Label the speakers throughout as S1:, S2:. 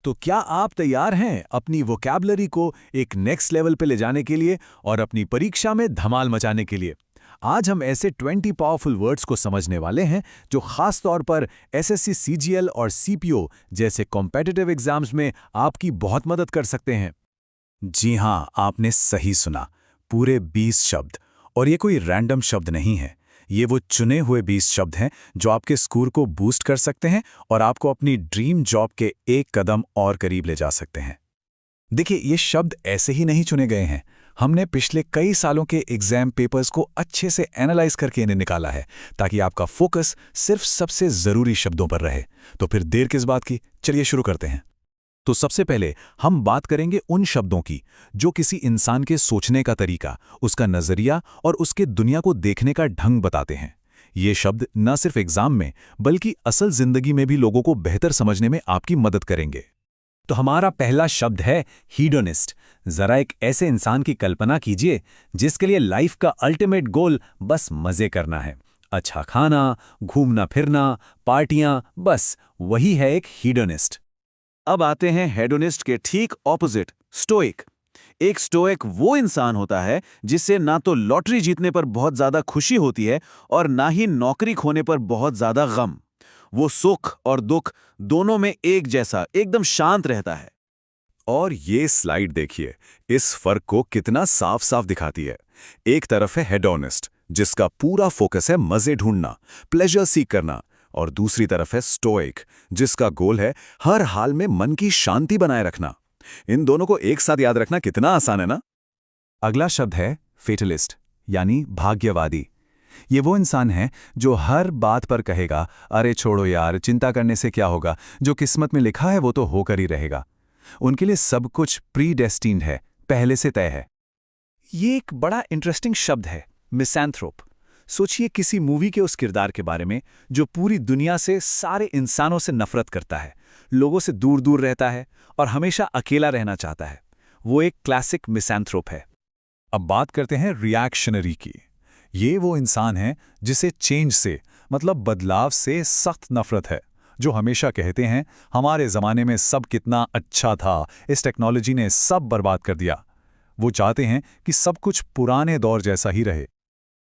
S1: तो क्या आप तैयार हैं अपनी वोकैबुलरी को एक नेक्स्ट लेवल पे ले जाने के लिए और अपनी परीक्षा में धमाल मचाने के लिए? आज हम ऐसे 20 पावरफुल वर्ड्स को समझने वाले हैं जो खास तौर पर एसएससी, सीजीएल और सीपीओ जैसे कॉम्पिटिटिव एग्जाम्स में आपकी बहुत मदद कर सकते हैं। जी हां, आपने सही सुना। पूरे 20 शब्द। और ये कोई रैंडम शब्द नहीं है। ये वो चुने हुए 20 शब्द हैं जो आपके स्कोर को बूस्ट कर सकते हैं और आपको अपनी ड्रीम जॉब के एक कदम और करीब ले जा सकते हैं। देखिए, ये शब्द ऐसे ही नहीं चुने गए हैं। हमने पिछले कई सालों के एग्जाम पेपर्स को अच्छे से एनालाइज करके इन्हें निकाला है ताकि आपका फोकस सिर्फ सबसे ज़रूरी शब्दों पर रहे। तो फिर देर किस बात की, चलिए शुरू करते हैं। तो सबसे पहले हम बात करेंगे उन शब्दों की जो किसी इंसान के सोचने का तरीका, उसका नज़रिया और उसके दुनिया को देखने का ढंग बताते हैं। ये शब्द न सिर्फ एग्जाम में बल्कि असल जिंदगी में भी लोगों को बेहतर समझने में आपकी मदद करेंगे। तो हमारा पहला शब्द है हीडोनिस्ट। जरा एक ऐसे इंसान की कल्पना कीजिए जिसके लिए लाइफ का अल्टीमेट गोल बस मजे करना है। अच्छा खाना, घूमना फिरना, पार्टियां, बस वही है एक हीडोनिस्ट। अब आते हैं हेडोनिस्ट के ठीक ऑपोजिट, स्टोइक। एक स्टोइक वो इंसान होता है जिससे ना तो लॉटरी जीतने पर बहुत ज्यादा खुशी होती है और ना ही नौकरी खोने पर बहुत ज्यादा गम। वो सुख और दुख दोनों में एक जैसा एकदम शांत रहता है। और ये स्लाइड देखिए, इस फर्क को कितना साफ साफ दिखाती है। एक तरफ है हेडोनिस्ट जिसका पूरा फोकस है मजे ढूंढना, प्लेजर सीक करना, और दूसरी तरफ है स्टोइक जिसका गोल है हर हाल में मन की शांति बनाए रखना। इन दोनों को एक साथ याद रखना कितना आसान है ना। अगला शब्द है फेटलिस्ट, यानी भाग्यवादी। ये वो इंसान है जो हर बात पर कहेगा, अरे छोड़ो यार, चिंता करने से क्या होगा, जो किस्मत में लिखा है वो तो होकर ही रहेगा। उनके लिए सब कुछ प्री डेस्टिन्ड है, पहले से तय है। ये एक बड़ा इंटरेस्टिंग शब्द है, मिसैंथ्रोप। सोचिए किसी मूवी के उस किरदार के बारे में जो पूरी दुनिया से, सारे इंसानों से नफरत करता है, लोगों से दूर दूर रहता है और हमेशा अकेला रहना चाहता है। वो एक क्लासिक मिसैंथ्रोप है। अब बात करते हैं रिएक्शनरी की। ये वो इंसान है जिसे चेंज से, मतलब बदलाव से सख्त नफरत है, जो हमेशा कहते हैं हमारे ज़माने में सब कितना अच्छा था, इस टेक्नोलॉजी ने सब बर्बाद कर दिया। वो चाहते हैं कि सब कुछ पुराने दौर जैसा ही रहे।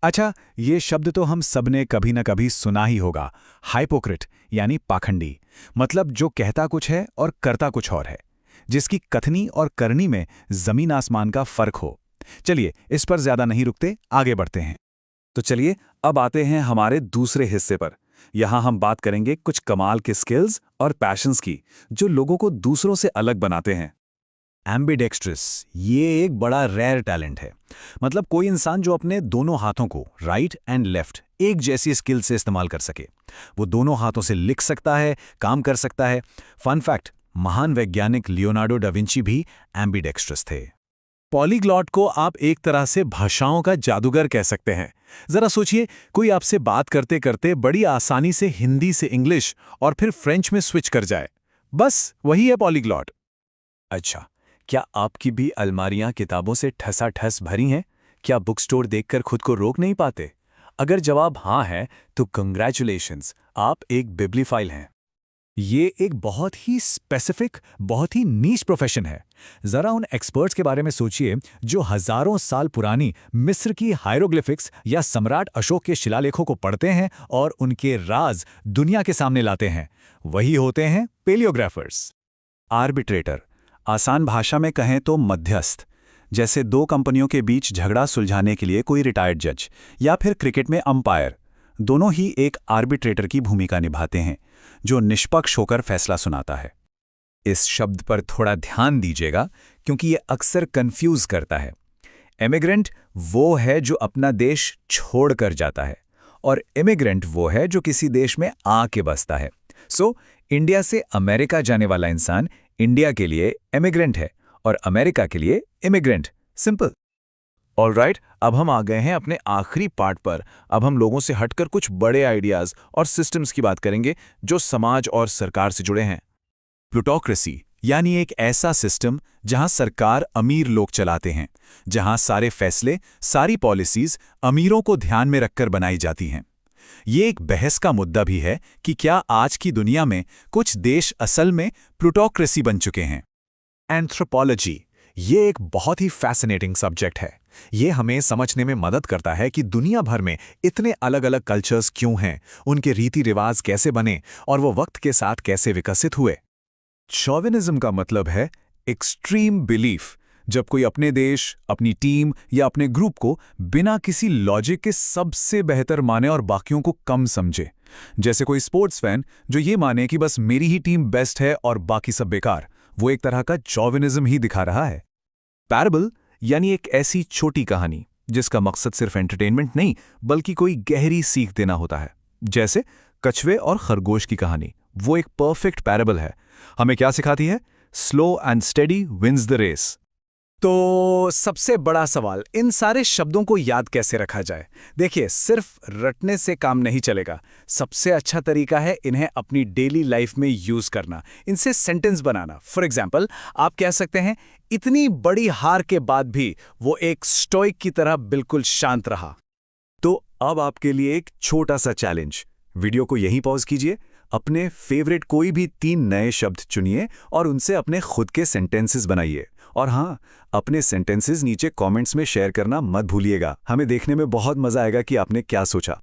S1: अच्छा, ये शब्द तो हम सबने कभी न कभी सुना ही होगा, हाइपोक्रिट, यानी पाखंडी। मतलब जो कहता कुछ है और करता कुछ और है, जिसकी कथनी और करनी में जमीन आसमान का फर्क हो। चलिए, इस पर ज्यादा नहीं रुकते, आगे बढ़ते हैं। तो चलिए अब आते हैं हमारे दूसरे हिस्से पर। यहां हम बात करेंगे कुछ कमाल के स्किल्स और पैशंस की जो लोगों को दूसरों से अलग बनाते हैं। एम्बिडेक्स्ट्रस, ये एक बड़ा रेयर टैलेंट है। मतलब कोई इंसान जो अपने दोनों हाथों को, राइट एंड लेफ्ट, एक जैसी स्किल से इस्तेमाल कर सके। वो दोनों हाथों से लिख सकता है, काम कर सकता है। फन फैक्ट, महान वैज्ञानिक लियोनार्डो डा विंची भी एम्बिडेक्स्ट्रस थे। पॉलीग्लॉट को आप एक तरह से भाषाओं का जादूगर कह सकते हैं। जरा सोचिए, कोई आपसे बात करते करते बड़ी आसानी से हिंदी से इंग्लिश और फिर फ्रेंच में स्विच कर जाए। बस वही है पॉलीग्लॉट। अच्छा, क्या आपकी भी अलमारियां किताबों से ठसाठस भरी हैं? क्या बुक स्टोर देखकर खुद को रोक नहीं पाते? अगर जवाब हाँ है तो कंग्रेचुलेशंस, आप एक बिब्लीफाइल हैं। ये एक बहुत ही स्पेसिफिक, बहुत ही नीश प्रोफेशन है। जरा उन एक्सपर्ट्स के बारे में सोचिए जो हजारों साल पुरानी मिस्र की हायरोग्लिफिक्स या सम्राट अशोक के शिलालेखों को पढ़ते हैं और उनके राज दुनिया के सामने लाते हैं। वही होते हैं पेलियोग्राफर्स। आर्बिट्रेटर, आसान भाषा में कहें तो मध्यस्थ। जैसे दो कंपनियों के बीच झगड़ा सुलझाने के लिए कोई रिटायर्ड जज या फिर क्रिकेट में अंपायर, दोनों ही एक आर्बिट्रेटर की भूमिका निभाते हैं जो निष्पक्ष होकर फैसला सुनाता है। इस शब्द पर थोड़ा ध्यान दीजिएगा क्योंकि ये अक्सर कंफ्यूज करता है। इमिग्रेंट वो है जो अपना देश छोड़कर जाता है और इमिग्रेंट वो है जो किसी देश में आके बसता है। सो इंडिया से अमेरिका जाने वाला इंसान इंडिया के लिए इमिग्रेंट है और अमेरिका के लिए इमिग्रेंट। सिंपल। ऑलराइट, अब हम आ गए हैं अपने आखिरी पार्ट पर। अब हम लोगों से हटकर कुछ बड़े आइडियाज और सिस्टम्स की बात करेंगे जो समाज और सरकार से जुड़े हैं। प्लूटोक्रेसी, यानी एक ऐसा सिस्टम जहां सरकार अमीर लोग चलाते हैं, जहां सारे फैसले, सारी पॉलिसीज अमीरों को ध्यान में रखकर बनाई जाती हैं। ये एक बहस का मुद्दा भी है कि क्या आज की दुनिया में कुछ देश असल में प्लूटोक्रेसी बन चुके हैं। एंथ्रोपोलॉजी ये एक बहुत ही फैसिनेटिंग सब्जेक्ट है। ये हमें समझने में मदद करता है कि दुनिया भर में इतने अलग अलग कल्चर्स क्यों हैं, उनके रीति रिवाज कैसे बने और वो वक्त के साथ कैसे विकसित हुए। शॉविनिज्म का मतलब है एक्सट्रीम बिलीफ, जब कोई अपने देश, अपनी टीम या अपने ग्रुप को बिना किसी लॉजिक के सबसे बेहतर माने और बाकियों को कम समझे। जैसे कोई स्पोर्ट्स फैन जो ये माने कि बस मेरी ही टीम बेस्ट है और बाकी सब बेकार, वो एक तरह का शॉविनिज्म ही दिखा रहा है। पैराबल यानी एक ऐसी छोटी कहानी जिसका मकसद सिर्फ एंटरटेनमेंट नहीं बल्कि कोई गहरी सीख देना होता है। जैसे कछुए और खरगोश की कहानी, वो एक परफेक्ट पैराबल है। हमें क्या सिखाती है? Slow and steady wins the race. तो सबसे बड़ा सवाल, इन सारे शब्दों को याद कैसे रखा जाए? देखिए, सिर्फ रटने से काम नहीं चलेगा। सबसे अच्छा तरीका है इन्हें अपनी डेली लाइफ में यूज करना, इनसे सेंटेंस बनाना। फॉर एग्जाम्पल, आप कह सकते हैं, इतनी बड़ी हार के बाद भी वो एक स्टोइक की तरह बिल्कुल शांत रहा। तो अब आपके लिए एक छोटा सा चैलेंज। वीडियो को यहीं पॉज कीजिए, अपने फेवरेट कोई भी 3 नए शब्द चुनिए और उनसे अपने खुद के सेंटेंसेस बनाइए। और हाँ, अपने सेंटेंसेस नीचे कमेंट्स में शेयर करना मत भूलिएगा। हमें देखने में बहुत मजा आएगा कि आपने क्या सोचा।